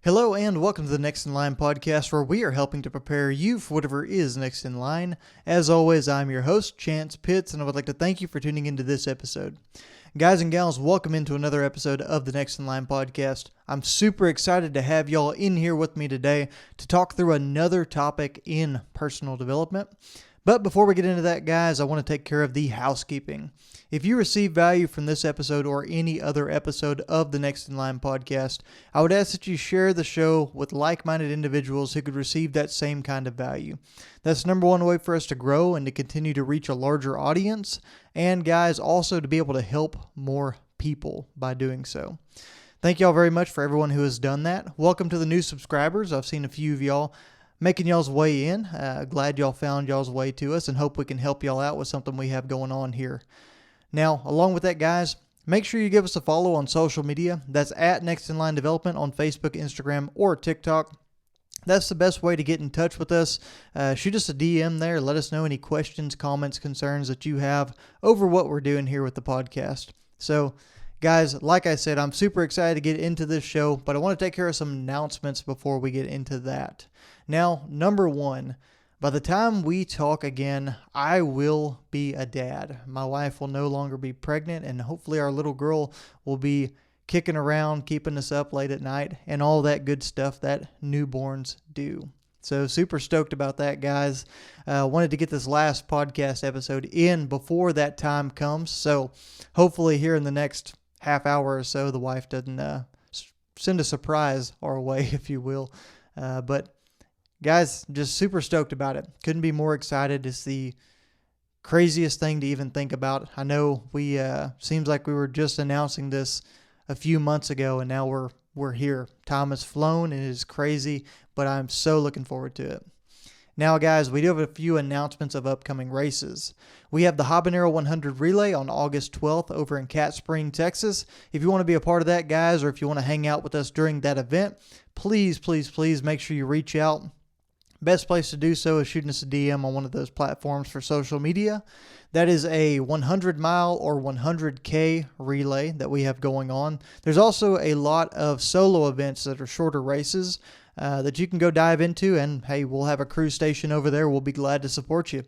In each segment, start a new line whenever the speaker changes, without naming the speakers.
Hello and welcome to the Next in Line podcast, where we are helping to prepare you for whatever is next in line. As always, I'm your host, Chance Pitts, and I would like to thank you for tuning into this episode. Guys and gals, welcome into another episode of the Next in Line podcast. I'm super excited to have y'all in here with me today to talk through another topic in personal development. But before we get into that, guys, I want to take care of the housekeeping. If you receive value from this episode or any other episode of the Next in Line podcast, I would ask that you share the show with like-minded individuals who could receive that same kind of value. That's the number one way for us to grow and to continue to reach a larger audience, and guys, also to be able to help more people by doing so. Thank y'all very much for everyone who has done that. Welcome to the new subscribers. I've seen a few of y'all making y'all's way in. Glad y'all found y'all's way to us and hope we can help y'all out with something we have going on here. Now, along with that, guys, make sure you give us a follow on social media. That's at Next in Line Development on Facebook, Instagram, or TikTok. That's the best way to get in touch with us. Shoot us a DM there. Let us know any questions, comments, concerns that you have over what we're doing here with the podcast. So, guys, like I said, I'm super excited to get into this show, but I want to take care of some announcements before we get into that. Now, number one, by the time we talk again, I will be a dad. My wife will no longer be pregnant, and hopefully our little girl will be kicking around, keeping us up late at night, and all that good stuff that newborns do. So super stoked about that, guys. Wanted to get this last podcast episode in before that time comes. So hopefully here in the next half hour or so, the wife doesn't send a surprise our way, if you will. But guys, just super stoked about it. Couldn't be more excited. It's the craziest thing to even think about. I know we seems like we were just announcing this a few months ago, and now we're here. Time has flown, and it is crazy, but I'm so looking forward to it. Now, guys, we do have a few announcements of upcoming races. We have the Habanero 100 Relay on August 12th over in Cat Spring, Texas. If you want to be a part of that, guys, or if you want to hang out with us during that event, please make sure you reach out. Best place to do so is shooting us a DM on one of those platforms for social media. That is a 100-mile or 100K relay that we have going on. There's also a lot of solo events that are shorter races that you can go dive into, and hey, we'll have a crew station over there. We'll be glad to support you.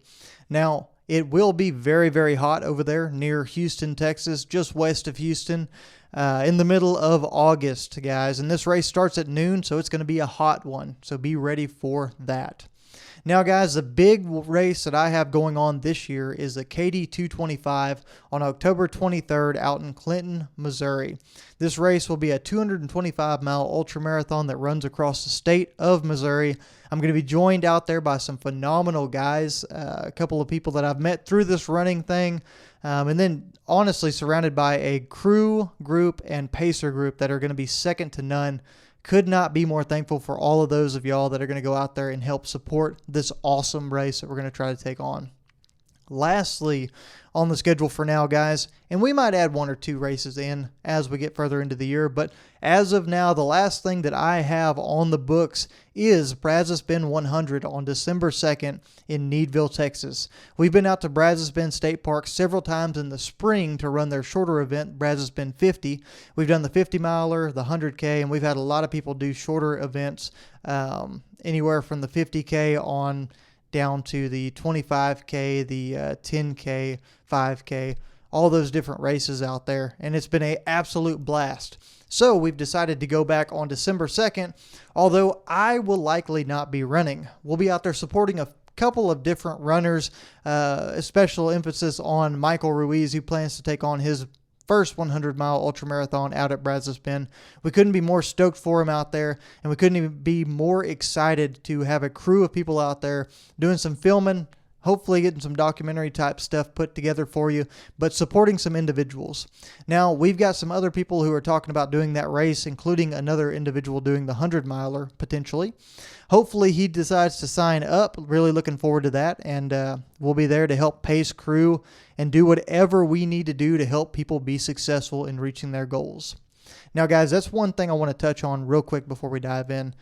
Now, it will be very, very hot over there near Houston, Texas, just west of Houston, in the middle of August, guys. And this race starts at noon, so it's going to be a hot one. So be ready for that. Now, guys, the big race that I have going on this year is the KD 225 on October 23rd out in Clinton, Missouri. This race will be a 225-mile ultramarathon that runs across the state of Missouri. I'm going to be joined out there by some phenomenal guys, a couple of people that I've met through this running thing, and then honestly surrounded by a crew group and pacer group that are going to be second to none. Could not be more thankful for all of those of y'all that are going to go out there and help support this awesome race that we're going to try to take on. Lastly, on the schedule for now, guys, and we might add one or two races in as we get further into the year, but as of now, the last thing that I have on the books is Brazos Bend 100 on December 2nd in Needville, Texas. We've been out to Brazos Bend State Park several times in the spring to run their shorter event, Brazos Bend 50. We've done the 50-miler, the 100K, and we've had a lot of people do shorter events, anywhere from the 50K on down to the 25K, the 10K, 5K, all those different races out there. And it's been an absolute blast. So we've decided to go back on December 2nd, although I will likely not be running. We'll be out there supporting a couple of different runners, a special emphasis on Michael Ruiz, who plans to take on his first 100-mile ultramarathon out at Brazos Bend. We couldn't be more stoked for him out there, and we couldn't even be more excited to have a crew of people out there doing some filming, hopefully getting some documentary type stuff put together for you, but supporting some individuals. Now, we've got some other people who are talking about doing that race, including another individual doing the 100-miler potentially. Hopefully he decides to sign up. Really looking forward to that, and we'll be there to help pace crew and do whatever we need to do to help people be successful in reaching their goals. Now, guys, that's one thing I want to touch on real quick before we dive in.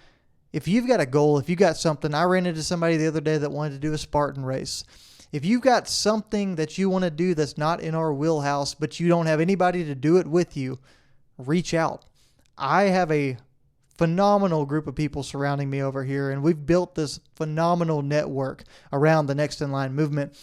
If you've got a goal, if you got something, I ran into somebody the other day that wanted to do a Spartan race. If you've got something that you want to do that's not in our wheelhouse, but you don't have anybody to do it with you, reach out. I have a phenomenal group of people surrounding me over here, and we've built this phenomenal network around the Next in Line movement.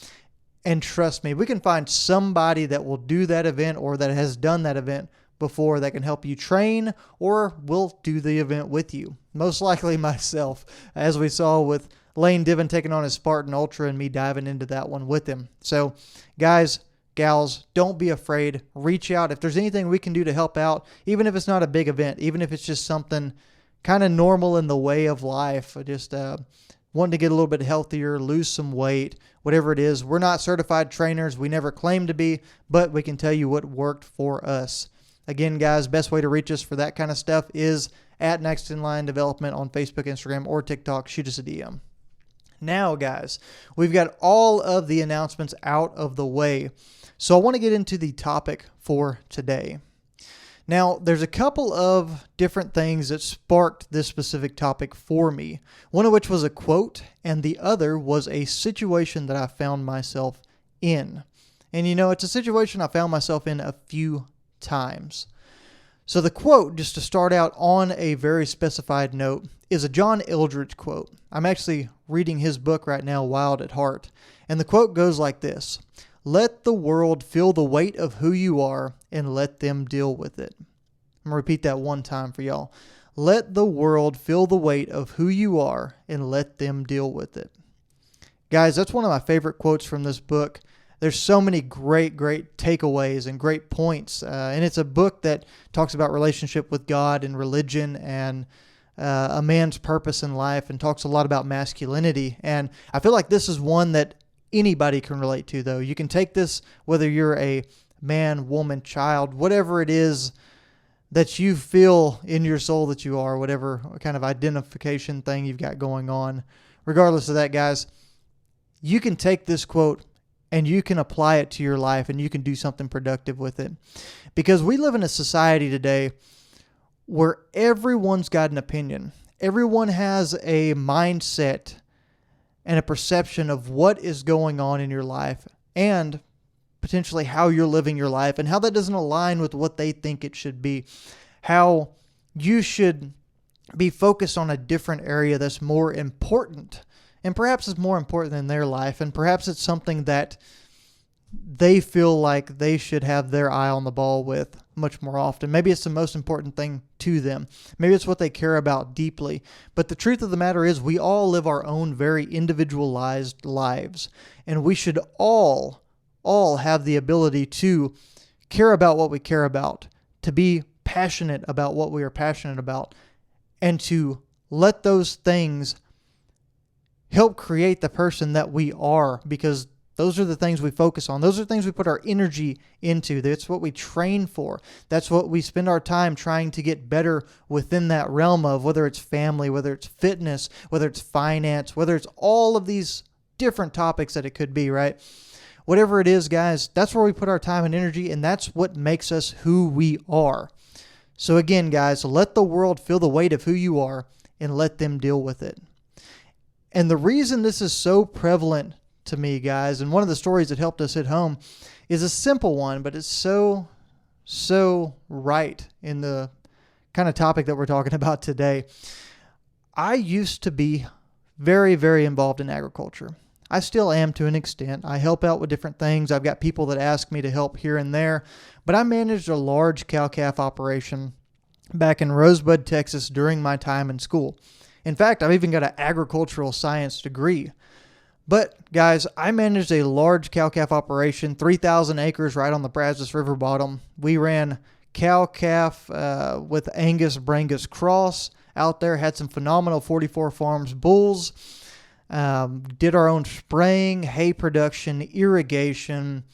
And trust me, we can find somebody that will do that event or that has done that event before that can help you train, or will do the event with you. Most likely myself, as we saw with Lane Divin taking on his Spartan Ultra and me diving into that one with him. So guys, gals, don't be afraid. Reach out. If there's anything we can do to help out, even if it's not a big event, even if it's just something kind of normal in the way of life, just wanting to get a little bit healthier, lose some weight, whatever it is. We're not certified trainers. We never claim to be, but we can tell you what worked for us. Again, guys, best way to reach us for that kind of stuff is at Next in Line Development on Facebook, Instagram, or TikTok. Shoot us a DM. Now, guys, we've got all of the announcements out of the way. So I want to get into the topic for today. Now, there's a couple of different things that sparked this specific topic for me, one of which was a quote, and the other was a situation that I found myself in. And it's a situation I found myself in a few times. So the quote, just to start out on a very specified note, is a John Eldridge quote. I'm actually reading his book right now, Wild at Heart. And the quote goes like this: "Let the world feel the weight of who you are and let them deal with it." I'm going to repeat that one time for y'all. Let the world feel the weight of who you are and let them deal with it. Guys, that's one of my favorite quotes from this book. There's so many great takeaways and great points. And it's a book that talks about relationship with God and religion and a man's purpose in life, and talks a lot about masculinity. And I feel like this is one that anybody can relate to, though. You can take this whether you're a man, woman, child, whatever it is that you feel in your soul that you are, whatever kind of identification thing you've got going on. Regardless of that, guys, you can take this quote and you can apply it to your life, and you can do something productive with it. Because we live in a society today where everyone's got an opinion. Everyone has a mindset and a perception of what is going on in your life, and potentially how you're living your life, and how that doesn't align with what they think it should be. How you should be focused on a different area that's more important, and perhaps it's more important in their life, and perhaps it's something that they feel like they should have their eye on the ball with much more often. Maybe it's the most important thing to them. Maybe it's what they care about deeply. But the truth of the matter is, we all live our own very individualized lives, and we should all have the ability to care about what we care about, to be passionate about what we are passionate about, and to let those things help create the person that we are, because those are the things we focus on. Those are the things we put our energy into. That's what we train for. That's what we spend our time trying to get better within that realm of, whether it's family, whether it's fitness, whether it's finance, whether it's all of these different topics that it could be, right? Whatever it is, guys, that's where we put our time and energy, and that's what makes us who we are. So again, guys, let the world feel the weight of who you are and let them deal with it. And the reason this is so prevalent to me, guys, and one of the stories that helped us hit home, is a simple one, but it's so right in the kind of topic that we're talking about today. I used to be very involved in agriculture. I still am to an extent. I help out with different things. I've got people that ask me to help here and there, but I managed a large cow-calf operation back in Rosebud, Texas during my time in school. In fact, I've even got an agricultural science degree. But guys, I managed a large cow-calf operation, 3,000 acres right on the Brazos River bottom. We ran cow-calf with Angus Brangus cross out there, had some phenomenal 44 Farms bulls, did our own spraying, hay production, irrigation,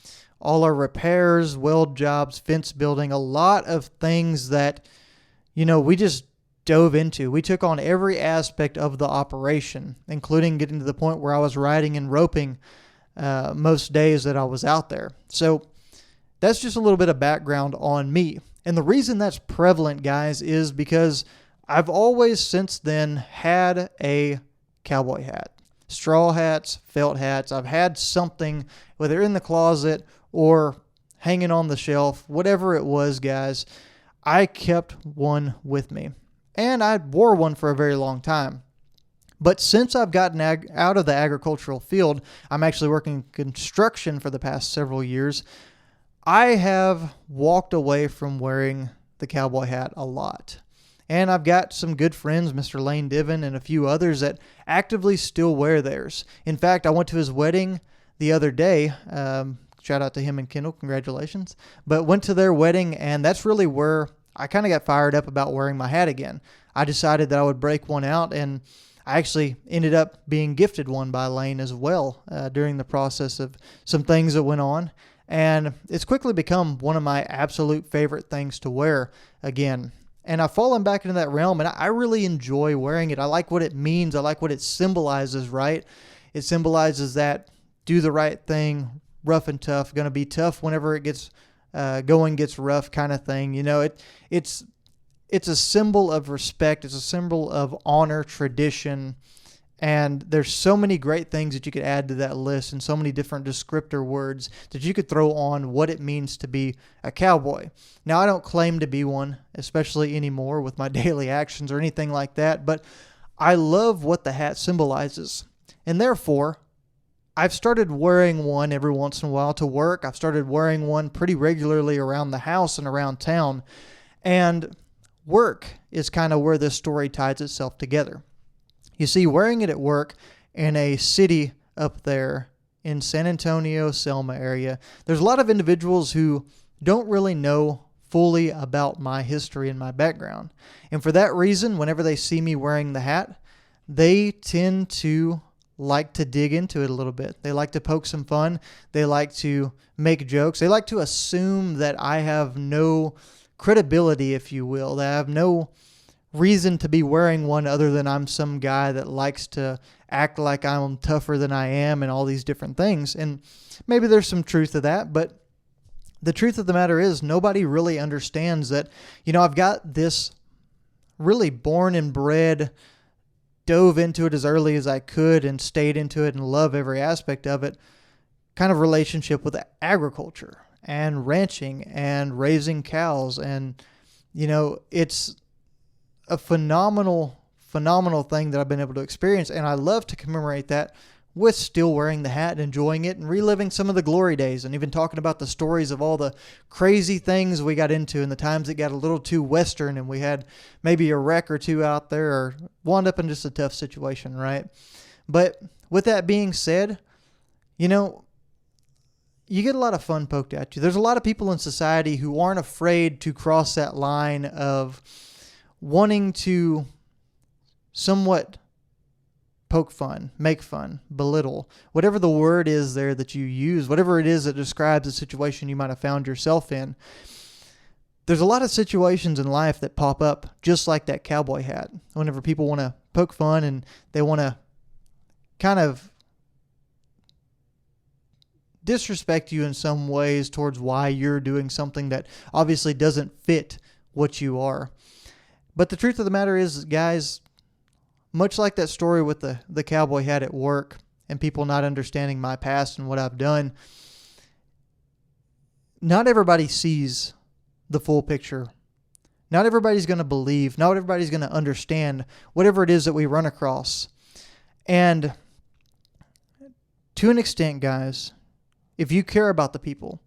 all our repairs, weld jobs, fence building, a lot of things that, we just dove into. We took on every aspect of the operation, including getting to the point where I was riding and roping most days that I was out there. So that's just a little bit of background on me. And the reason that's prevalent, guys, is because I've always since then had a cowboy hat. Straw hats, felt hats. I've had something, whether in the closet or hanging on the shelf, whatever it was, guys, I kept one with me. and I wore one for a very long time. But since I've gotten out of the agricultural field, I'm actually working construction for the past several years. I have walked away from wearing the cowboy hat a lot. And I've got some good friends, Mr. Lane Diven and a few others, that actively still wear theirs. In fact, I went to his wedding the other day. Shout out to him and Kendall. Congratulations. But went to their wedding, and that's really where I kind of got fired up about wearing my hat again. I decided that I would break one out, and I actually ended up being gifted one by Lane as well during the process of some things that went on. And it's quickly become one of my absolute favorite things to wear again. And I've fallen back into that realm, and I really enjoy wearing it. I like what it means. I like what it symbolizes, right? It symbolizes that do the right thing, rough and tough, going to be tough whenever it gets going gets rough kind of thing. You know, it's a symbol of respect. It's a symbol of honor, tradition. And there's so many great things that you could add to that list and so many different descriptor words that you could throw on what it means to be a cowboy. Now, I don't claim to be one, especially anymore with my daily actions or anything like that, but I love what the hat symbolizes. And therefore, I've started wearing one every once in a while to work. I've started wearing one pretty regularly around the house and around town. And work is kind of where this story ties itself together. You see, wearing it at work in a city up there in San Antonio, Selma area, there's a lot of individuals who don't really know fully about my history and my background. And for that reason, whenever they see me wearing the hat, they tend to like to dig into it a little bit. They like to poke some fun. They like to make jokes. They like to assume that I have no credibility, if you will, that I have no reason to be wearing one other than I'm some guy that likes to act like I'm tougher than I am and all these different things. And maybe there's some truth to that, but the truth of the matter is nobody really understands that, you know, I've got this really born and bred, dove into it as early as I could and stayed into it and love every aspect of it, kind of relationship with agriculture and ranching and raising cows. And, you know, it's a phenomenal thing that I've been able to experience. And I love to commemorate that with still wearing the hat and enjoying it and reliving some of the glory days and even talking about the stories of all the crazy things we got into and the times it got a little too Western and we had maybe a wreck or two out there or wound up in just a tough situation, right? But with that being said, you know, you get a lot of fun poked at you. There's a lot of people in society who aren't afraid to cross that line of wanting to somewhat poke fun, make fun, belittle, whatever the word is there that you use, whatever it is that describes a situation you might have found yourself in. There's a lot of situations in life that pop up just like that cowboy hat. Whenever people want to poke fun and they want to kind of disrespect you in some ways towards why you're doing something that obviously doesn't fit what you are. But the truth of the matter is, guys, much like that story with the cowboy hat at work and people not understanding my past and what I've done, not everybody sees the full picture. Not everybody's going to believe. Not everybody's going to understand whatever it is that we run across. And to an extent, guys, if you care about the people,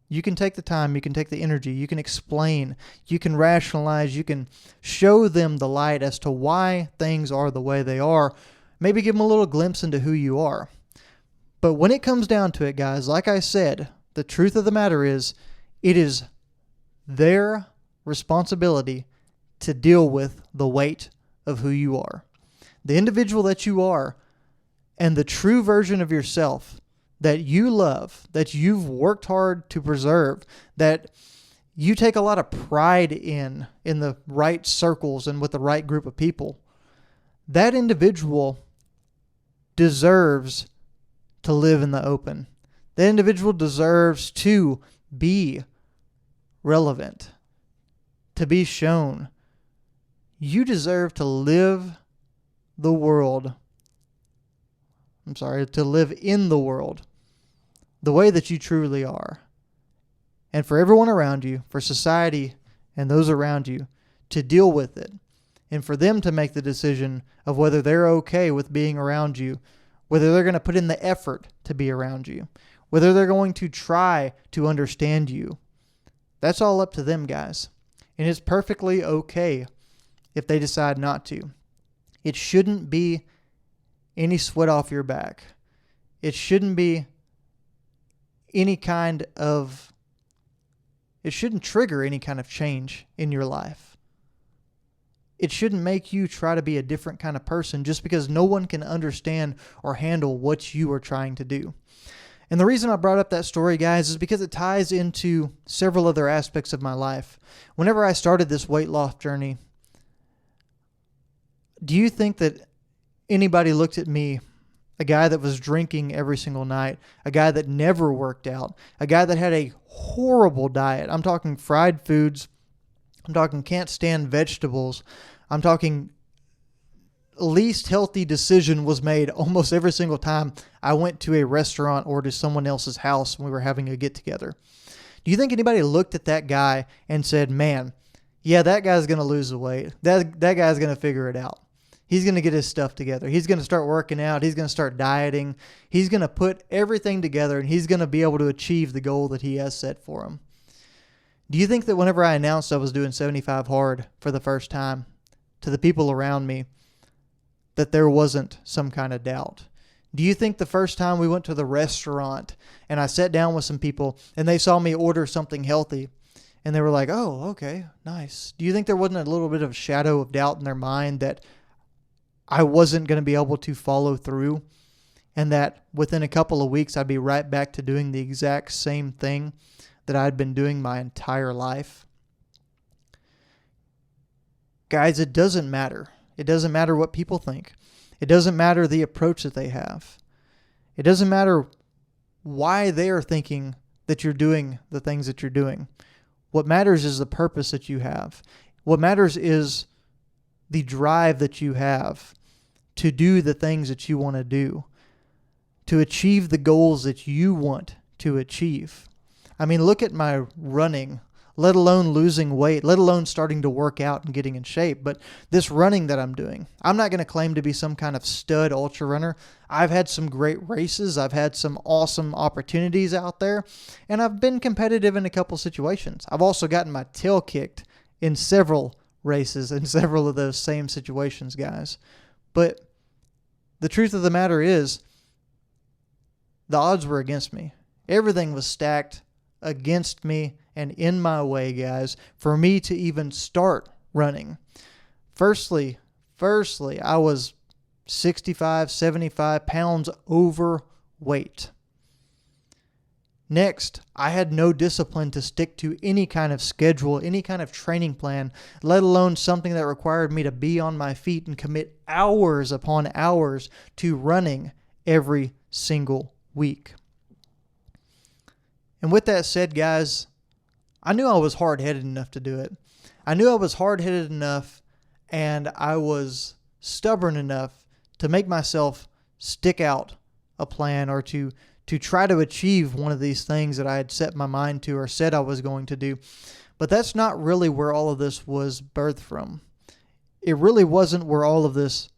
you can take the time, you can take the energy, you can explain, you can rationalize, you can show them the light as to why things are the way they are. Maybe give them a little glimpse into who you are. But when it comes down to it, guys, like I said, the truth of the matter is, it is their responsibility to deal with the weight of who you are. The individual that you are and the true version of yourself that you love, that you've worked hard to preserve, that you take a lot of pride in the right circles and with the right group of people, that individual deserves to live in the open. That individual deserves to be relevant, to be shown. You deserve to live the world. To live in the world the way that you truly are. And for everyone around you, for society and those around you to deal with it and for them to make the decision of whether they're okay with being around you, whether they're going to put in the effort to be around you, whether they're going to try to understand you. That's all up to them, guys. And it's perfectly okay if they decide not to. It shouldn't be any sweat off your back. It shouldn't be any kind of, it shouldn't trigger any kind of change in your life. It shouldn't make you try to be a different kind of person just because no one can understand or handle what you are trying to do. And the reason I brought up that story, guys, is because it ties into several other aspects of my life. Whenever I started this weight loss journey, do you think that anybody looked at me, a guy that was drinking every single night, a guy that never worked out, a guy that had a horrible diet? I'm talking fried foods. I'm talking can't stand vegetables. I'm talking least healthy decision was made almost every single time I went to a restaurant or to someone else's house when we were having a get-together. Do you think anybody looked at that guy and said, man, yeah, that guy's going to lose the weight. That guy's going to figure it out. He's going to get his stuff together. He's going to start working out. He's going to start dieting. He's going to put everything together, and he's going to be able to achieve the goal that he has set for him. Do you think that whenever I announced I was doing 75 hard for the first time to the people around me, that there wasn't some kind of doubt? Do you think the first time we went to the restaurant and I sat down with some people and they saw me order something healthy and they were like, oh, okay, nice. Do you think there wasn't a little bit of shadow of doubt in their mind that I wasn't going to be able to follow through and that within a couple of weeks I'd be right back to doing the exact same thing that I'd been doing my entire life? Guys, it doesn't matter. It doesn't matter what people think. It doesn't matter the approach that they have. It doesn't matter why they are thinking that you're doing the things that you're doing. What matters is the purpose that you have. What matters is the drive that you have to do the things that you want to do, to achieve the goals that you want to achieve. I mean, look at my running, let alone losing weight, let alone starting to work out and getting in shape. But this running that I'm doing, I'm not going to claim to be some kind of stud ultra runner. I've had some great races. I've had some awesome opportunities out there, and I've been competitive in a couple situations. I've also gotten my tail kicked in several races in several of those same situations, guys. But the truth of the matter is, the odds were against me. Everything was stacked against me and in my way, guys, for me to even start running. Firstly, I was 65, 75 pounds overweight. Next, I had no discipline to stick to any kind of schedule, any kind of training plan, let alone something that required me to be on my feet and commit hours upon hours to running every single week. And with that said, guys, I knew I was hard-headed enough to do it. I knew I was hard-headed enough and I was stubborn enough to make myself stick out a plan or to try to achieve one of these things that I had set my mind to or said I was going to do. But that's not really where all of this was birthed from. It really wasn't where all of this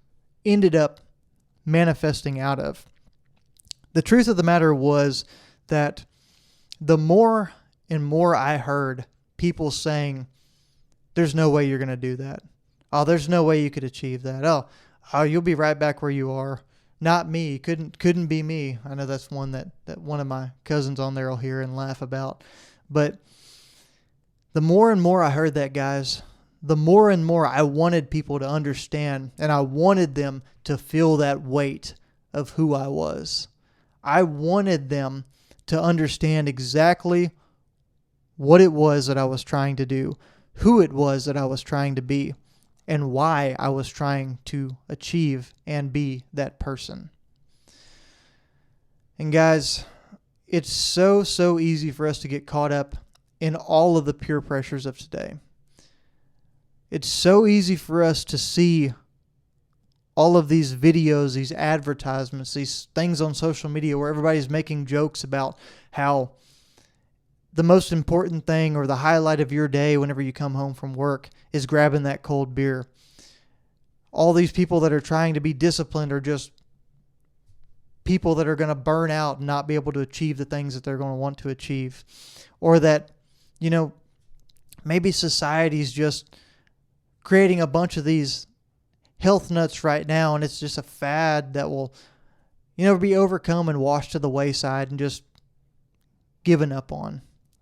ended up manifesting out of. The truth of the matter was that the more and more I heard people saying, there's no way you're going to do that. Oh, there's no way you could achieve that. Oh, you'll be right back where you are. Not me. Couldn't be me. I know that's one that one of my cousins on there will hear and laugh about. But the more and more I heard that, guys, the more and more I wanted people to understand, and I wanted them to feel that weight of who I was. I wanted them to understand exactly what it was that I was trying to do, who it was that I was trying to be, and why I was trying to achieve and be that person. And guys, it's so easy for us to get caught up in all of the peer pressures of today. It's so easy for us to see all of these videos, these advertisements, these things on social media where everybody's making jokes about how the most important thing or the highlight of your day whenever you come home from work is grabbing that cold beer. all these people that are trying to be disciplined are just people that are going to burn out and not be able to achieve the things that they're going to want to achieve. Or that, maybe society's just creating a bunch of these health nuts right now, and it's just a fad that will, be overcome and washed to the wayside and just given up on,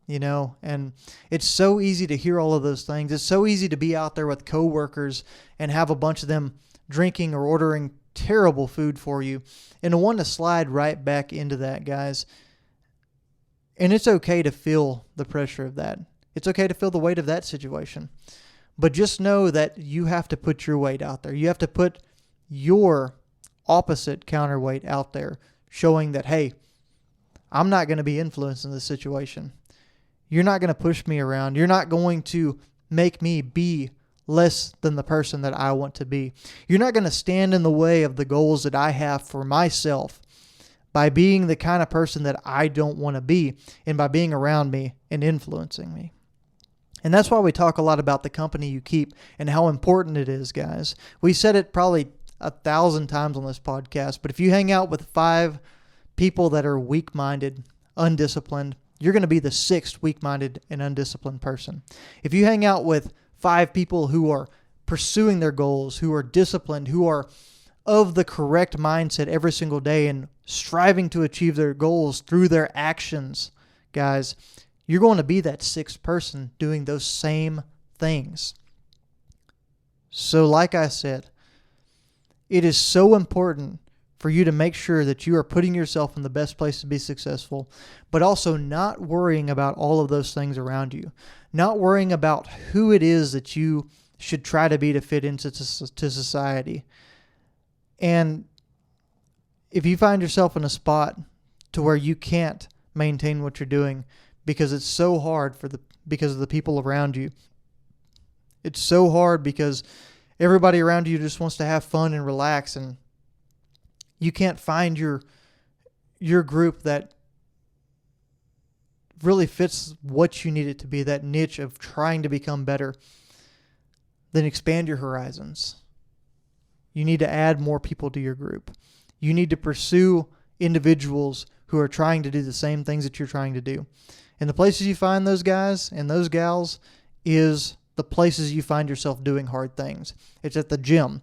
and it's so easy to hear all of those things. It's so easy to be out there with coworkers and have a bunch of them drinking or ordering terrible food for you, and to want to slide right back into that, guys. And it's okay to feel the pressure of that. It's okay to feel the weight of that situation. But just know that you have to put your weight out there. You have to put your opposite counterweight out there, showing that, hey, I'm not going to be influenced in this situation. You're not going to push me around. You're not going to make me be less than the person that I want to be. You're not going to stand in the way of the goals that I have for myself by being the kind of person that I don't want to be, and by being around me and influencing me. And that's why we talk a lot about the company you keep and how important it is, guys. We said it probably 1,000 times on this podcast, but if you hang out with 5 people that are weak-minded, undisciplined, you're going to be the 6th weak-minded and undisciplined person. If you hang out with 5 people who are pursuing their goals, who are disciplined, who are of the correct mindset every single day and striving to achieve their goals through their actions, guys, you're going to be that 6th person doing those same things. So like I said, it is so important for you to make sure that you are putting yourself in the best place to be successful, but also not worrying about all of those things around you, not worrying about who it is that you should try to be to fit into society. And if you find yourself in a spot to where you can't maintain what you're doing because it's so hard because of the people around you, it's so hard because everybody around you just wants to have fun and relax, and you can't find your group that really fits what you need it to be, that niche of trying to become better, then expand your horizons. You need to add more people to your group. You need to pursue individuals who are trying to do the same things that you're trying to do. And the places you find those guys and those gals is the places you find yourself doing hard things. It's at the gym.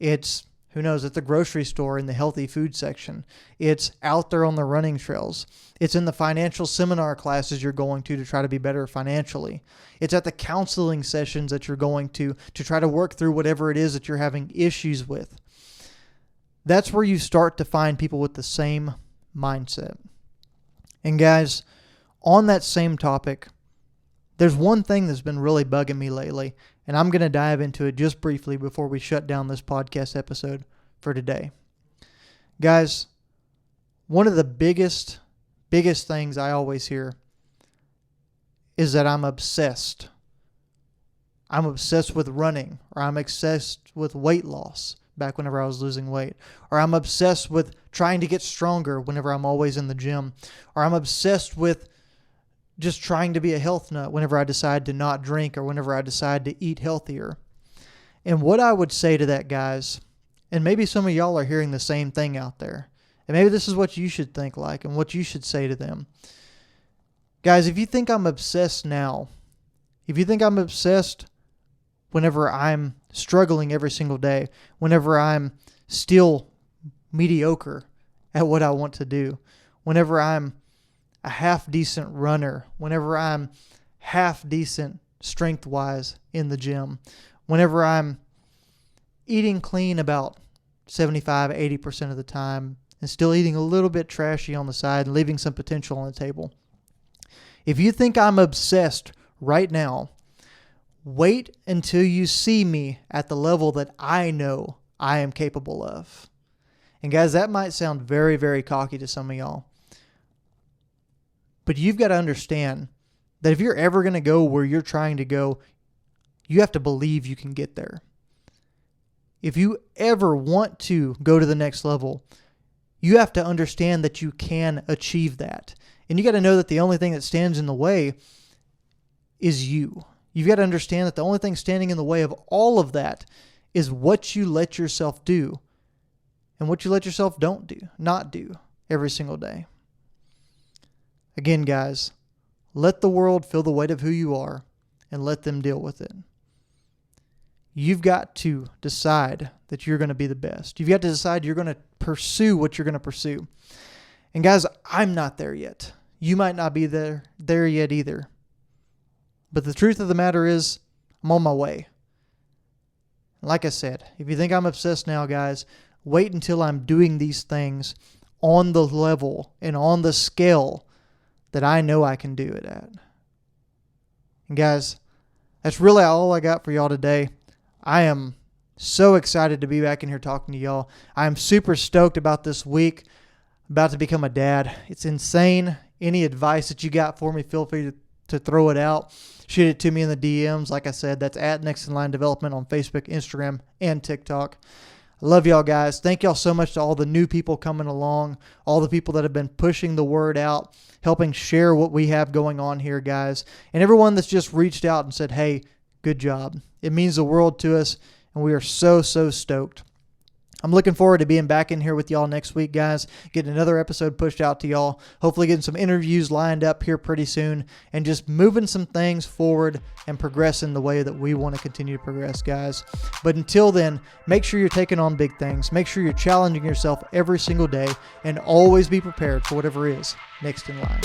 It's, who knows, at the grocery store in the healthy food section. It's out there on the running trails. It's in the financial seminar classes you're going to try to be better financially. It's at the counseling sessions that you're going to try to work through whatever it is that you're having issues with. That's where you start to find people with the same mindset. And guys, on that same topic, there's one thing that's been really bugging me lately, and I'm going to dive into it just briefly before we shut down this podcast episode for today. Guys, one of the biggest things I always hear is that I'm obsessed. I'm obsessed with running, or I'm obsessed with weight loss back whenever I was losing weight, or I'm obsessed with trying to get stronger whenever I'm always in the gym, or I'm obsessed with just trying to be a health nut whenever I decide to not drink or whenever I decide to eat healthier. And what I would say to that, guys, and maybe some of y'all are hearing the same thing out there, and maybe this is what you should think like and what you should say to them. Guys, if you think I'm obsessed now, if you think I'm obsessed whenever I'm struggling every single day, whenever I'm still mediocre at what I want to do, whenever I'm a half-decent runner, whenever I'm half-decent strength-wise in the gym, whenever I'm eating clean about 75-80% of the time and still eating a little bit trashy on the side and leaving some potential on the table. If you think I'm obsessed right now, wait until you see me at the level that I know I am capable of. And guys, that might sound very, very cocky to some of y'all. But you've got to understand that if you're ever going to go where you're trying to go, you have to believe you can get there. If you ever want to go to the next level, you have to understand that you can achieve that. And you got to know that the only thing that stands in the way is you. You've got to understand that the only thing standing in the way of all of that is what you let yourself do and what you let yourself not do every single day. Again, guys, let the world feel the weight of who you are and let them deal with it. You've got to decide that you're going to be the best. You've got to decide you're going to pursue what you're going to pursue. And guys, I'm not there yet. You might not be there yet either. But the truth of the matter is, I'm on my way. Like I said, if you think I'm obsessed now, guys, wait until I'm doing these things on the level and on the scale that I know I can do it at. And guys, that's really all I got for y'all today. I am so excited to be back in here talking to y'all. I am super stoked about this week. About to become a dad. It's insane. Any advice that you got for me, feel free to throw it out. Shoot it to me in the DMs. Like I said, that's at Next in Line Development on Facebook, Instagram, and TikTok. I love y'all guys. Thank y'all so much to all the new people coming along, all the people that have been pushing the word out, helping share what we have going on here, guys, and everyone that's just reached out and said, hey, good job. It means the world to us, and we are so, so stoked. I'm looking forward to being back in here with y'all next week, guys, getting another episode pushed out to y'all, hopefully getting some interviews lined up here pretty soon, and just moving some things forward and progressing the way that we want to continue to progress, guys. But until then, make sure you're taking on big things. Make sure you're challenging yourself every single day, and always be prepared for whatever is next in line.